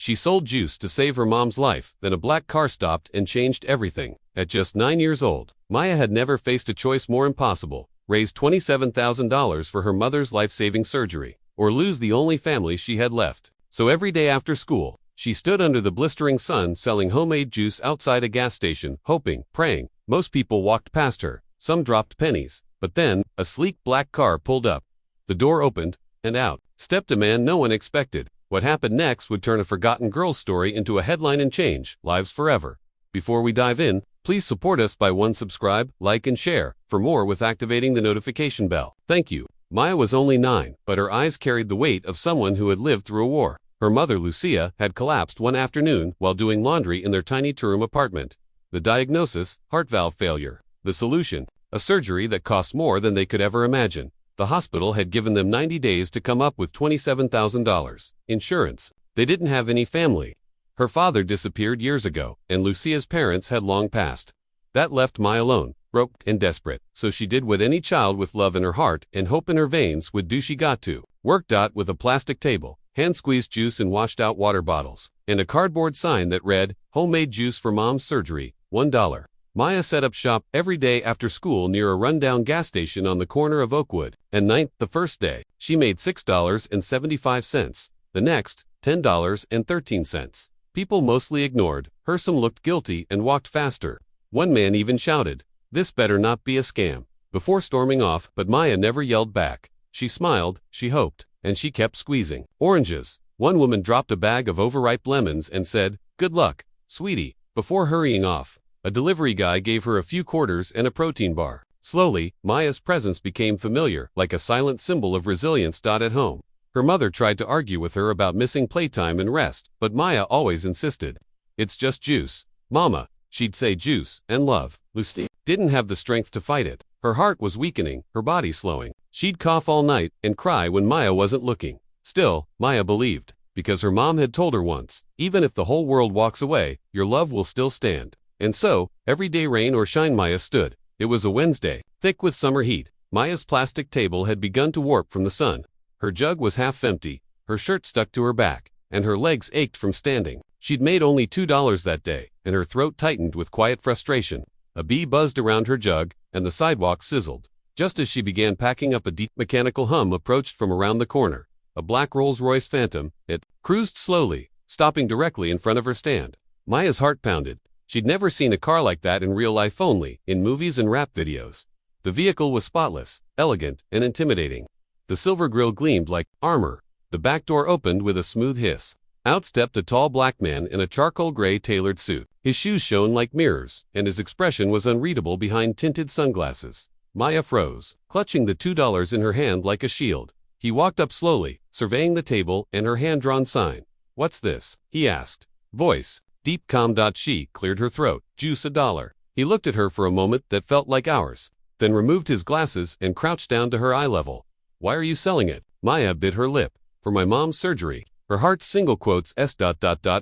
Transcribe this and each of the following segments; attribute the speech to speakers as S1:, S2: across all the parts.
S1: She sold juice to save her mom's life, then a black car stopped and changed everything. At just 9 years old, Maya had never faced a choice more impossible: raise $27,000 for her mother's life-saving surgery, or lose the only family she had left. So every day after school, she stood under the blistering sun selling homemade juice outside a gas station, hoping, praying. Most people walked past her, some dropped pennies, but then, a sleek black car pulled up. The door opened, and out stepped a man no one expected. What happened next would turn a forgotten girl's story into a headline and change lives forever. Before we dive in, please support us by subscribe, like and share, for more with activating the notification bell. Thank you. Maya was only 9, but her eyes carried the weight of someone who had lived through a war. Her mother, Lucia, had collapsed one afternoon while doing laundry in their tiny two-room apartment. The diagnosis: heart valve failure. The solution: a surgery that cost more than they could ever imagine. The hospital had given them 90 days to come up with $27,000. Insurance. They didn't have any family. Her father disappeared years ago, and Lucia's parents had long passed. That left Maya alone, broke and desperate, so she did what any child with love in her heart and hope in her veins would do. She got to work. With a plastic table, hand-squeezed juice in washed-out water bottles, and a cardboard sign that read, "Homemade juice for mom's surgery, $1." Maya set up shop every day after school near a rundown gas station on the corner of Oakwood and 9th. The first day, she made $6.75. The next, $10.13. People mostly ignored her. Some looked guilty and walked faster. One man even shouted, "This better not be a scam," before storming off, but Maya never yelled back. She smiled, she hoped, and she kept squeezing oranges. One woman dropped a bag of overripe lemons and said, "Good luck, sweetie," before hurrying off. A delivery guy gave her a few quarters and a protein bar. Slowly, Maya's presence became familiar, like a silent symbol of resilience. At home, her mother tried to argue with her about missing playtime and rest, but Maya always insisted. "It's just juice, Mama," she'd say. Juice and love. Lucy didn't have the strength to fight it. Her heart was weakening, her body slowing. She'd cough all night and cry when Maya wasn't looking. Still, Maya believed, because her mom had told her once, "Even if the whole world walks away, your love will still stand." And so, every day, rain or shine, Maya stood. It was a Wednesday, thick with summer heat. Maya's plastic table had begun to warp from the sun. Her jug was half empty, her shirt stuck to her back, and her legs ached from standing. She'd made only $2 that day, and her throat tightened with quiet frustration. A bee buzzed around her jug, and the sidewalk sizzled. Just as she began packing up, a deep mechanical hum approached from around the corner. A black Rolls-Royce Phantom. It cruised slowly, stopping directly in front of her stand. Maya's heart pounded. She'd never seen a car like that in real life, only in movies and rap videos. The vehicle was spotless, elegant, and intimidating. The silver grille gleamed like armor. The back door opened with a smooth hiss. Out stepped a tall black man in a charcoal gray tailored suit. His shoes shone like mirrors, and his expression was unreadable behind tinted sunglasses. Maya froze, clutching the $2 in her hand like a shield. He walked up slowly, surveying the table and her hand-drawn sign. "What's this?" he asked. Voice, deep, calm. She cleared her throat. "Juice, $1." He looked at her for a moment that felt like hours, then removed his glasses and crouched down to her eye level. "Why are you selling it?" Maya bit her lip. "For my mom's surgery." Her heart's single quotes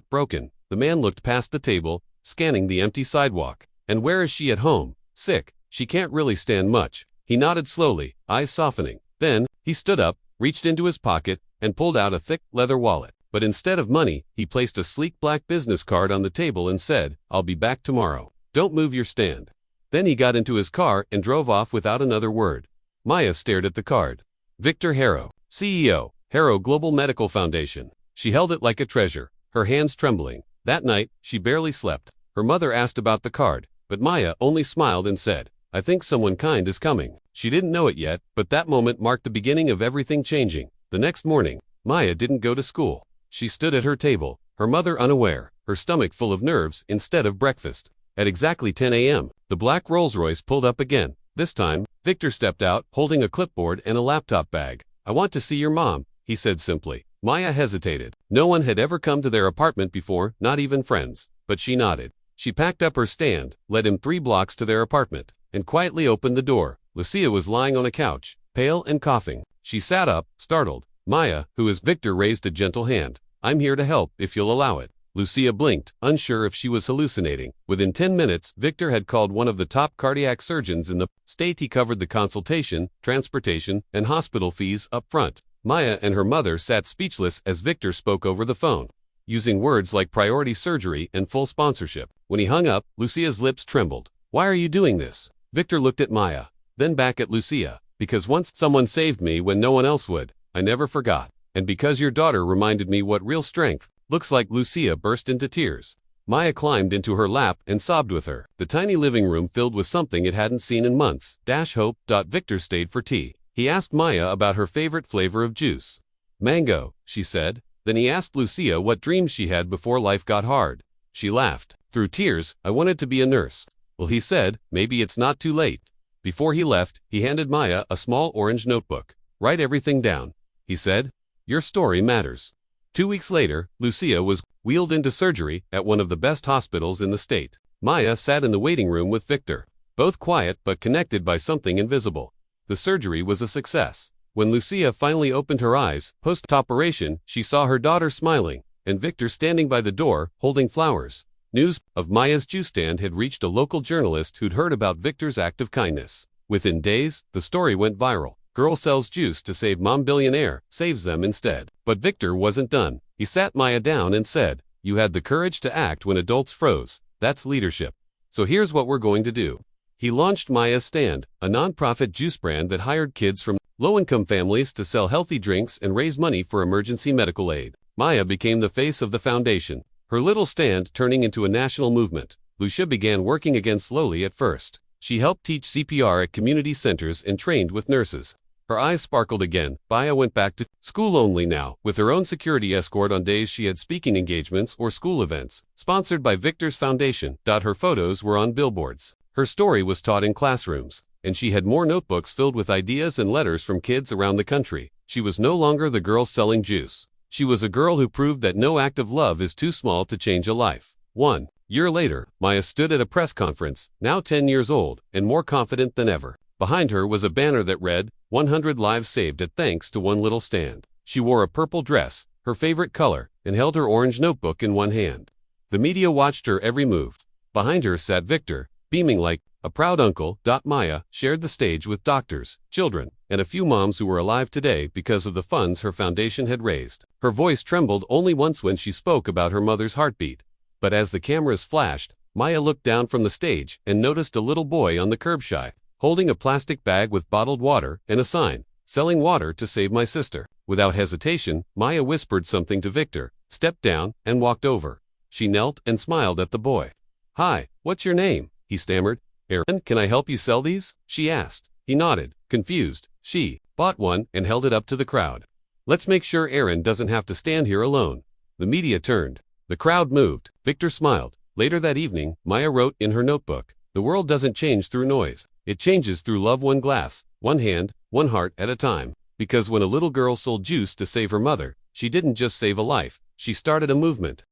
S1: broken. The man looked past the table, scanning the empty sidewalk. "And where is she? At home. Sick. She can't really stand much." He nodded slowly, eyes softening. Then, he stood up, reached into his pocket, and pulled out a thick leather wallet. But instead of money, he placed a sleek black business card on the table and said, "I'll be back tomorrow. Don't move your stand." Then he got into his car and drove off without another word. Maya stared at the card. Victor Harrow, CEO, Harrow Global Medical Foundation. She held it like a treasure, her hands trembling. That night, she barely slept. Her mother asked about the card, but Maya only smiled and said, "I think someone kind is coming." She didn't know it yet, but that moment marked the beginning of everything changing. The next morning, Maya didn't go to school. She stood at her table, her mother unaware, her stomach full of nerves instead of breakfast. At exactly 10 a.m., the black Rolls-Royce pulled up again. This time, Victor stepped out, holding a clipboard and a laptop bag. "I want to see your mom," he said simply. Maya hesitated. No one had ever come to their apartment before, not even friends. But she nodded. She packed up her stand, led him 3 blocks to their apartment, and quietly opened the door. Lucia was lying on a couch, pale and coughing. She sat up, startled. "Maya, who is?" Victor raised a gentle hand. "I'm here to help, if you'll allow it." Lucia blinked, unsure if she was hallucinating. Within 10 minutes, Victor had called one of the top cardiac surgeons in the state. He covered the consultation, transportation, and hospital fees up front. Maya and her mother sat speechless as Victor spoke over the phone. using words like priority surgery and full sponsorship. When he hung up, Lucia's lips trembled. "Why are you doing this?" Victor looked at Maya, then back at Lucia. "Because once someone saved me when no one else would. I never forgot. And because your daughter reminded me what real strength looks like." Lucia burst into tears. Maya climbed into her lap and sobbed with her. The tiny living room filled with something it hadn't seen in months. Hope. Victor stayed for tea. He asked Maya about her favorite flavor of juice. "Mango," she said. Then he asked Lucia what dreams she had before life got hard. She laughed. Through tears, "I wanted to be a nurse." "Well," he said, "maybe it's not too late." Before he left, he handed Maya a small orange notebook. "Write everything down," he said. "Your story matters." 2 weeks later, Lucia was wheeled into surgery at one of the best hospitals in the state. Maya sat in the waiting room with Victor, both quiet but connected by something invisible. The surgery was a success. When Lucia finally opened her eyes, post-operation, she saw her daughter smiling, and Victor standing by the door, holding flowers. News of Maya's juice stand had reached a local journalist who'd heard about Victor's act of kindness. Within days, the story went viral. Girl sells juice to save mom, billionaire saves them instead. But Victor wasn't done. He sat Maya down and said, "You had the courage to act when adults froze. That's leadership. So here's what we're going to do." He launched Maya's Stand, a non-profit juice brand that hired kids from low-income families to sell healthy drinks and raise money for emergency medical aid. Maya became the face of the foundation, her little stand turning into a national movement. Lucia began working again slowly at first. She helped teach CPR at community centers and trained with nurses. Her eyes sparkled again. Maya went back to school only now, with her own security escort on days she had speaking engagements or school events, sponsored by Victor's Foundation. Her photos were on billboards. Her story was taught in classrooms, and she had more notebooks filled with ideas and letters from kids around the country. She was no longer the girl selling juice. She was a girl who proved that no act of love is too small to change a life. 1 year later, Maya stood at a press conference, now 10 years old, and more confident than ever. Behind her was a banner that read, 100 lives saved at thanks to one little stand. She wore a purple dress, her favorite color, and held her orange notebook in one hand. The media watched her every move. Behind her sat Victor, beaming like a proud uncle. Maya shared the stage with doctors, children, and a few moms who were alive today because of the funds her foundation had raised. Her voice trembled only once when she spoke about her mother's heartbeat. But as the cameras flashed, Maya looked down from the stage and noticed a little boy on the curb shy, holding a plastic bag with bottled water and a sign, "Selling water to save my sister." Without hesitation, Maya whispered something to Victor, stepped down, and walked over. She knelt and smiled at the boy. "Hi, what's your name?" he stammered. "Aaron, can I help you sell these?" she asked. He nodded, confused. She bought one and held it up to the crowd. "Let's make sure Aaron doesn't have to stand here alone." The media turned. The crowd moved. Victor smiled. Later that evening, Maya wrote in her notebook, "The world doesn't change through noise. It changes through love, one glass, one hand, one heart at a time." Because when a little girl sold juice to save her mother, she didn't just save a life, she started a movement.